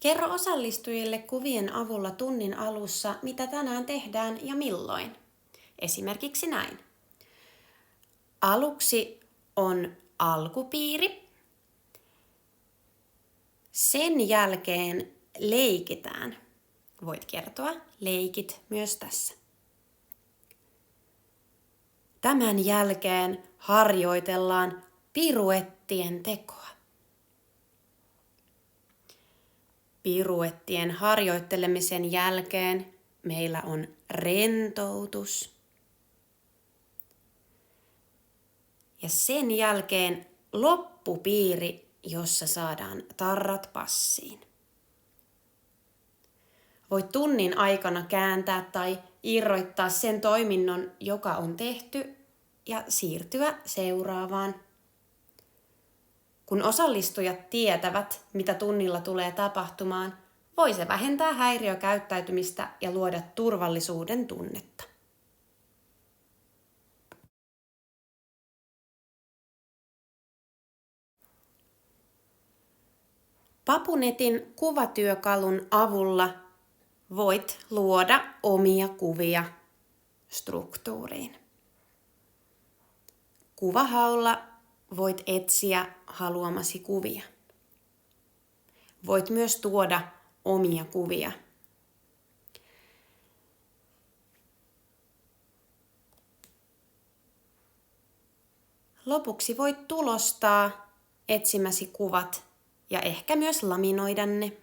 Kerro osallistujille kuvien avulla tunnin alussa, mitä tänään tehdään ja milloin. Esimerkiksi näin. Aluksi on alkupiiri. Sen jälkeen leikitään. Voit kertoa leikit myös tässä. Tämän jälkeen harjoitellaan piruettien tekoa. Piruettien harjoittelemisen jälkeen meillä on rentoutus. Ja sen jälkeen loppupiiri, jossa saadaan tarrat passiin. Voit tunnin aikana kääntää tai irrottaa sen toiminnon, joka on tehty, ja siirtyä seuraavaan. Kun osallistujat tietävät, mitä tunnilla tulee tapahtumaan, voi se vähentää häiriökäyttäytymistä ja luoda turvallisuuden tunnetta. Papunetin kuvatyökalun avulla voit luoda omia kuvia struktuuriin. Kuvahaulla voit etsiä haluamasi kuvia. Voit myös tuoda omia kuvia. Lopuksi voit tulostaa etsimäsi kuvat ja ehkä myös laminoida ne.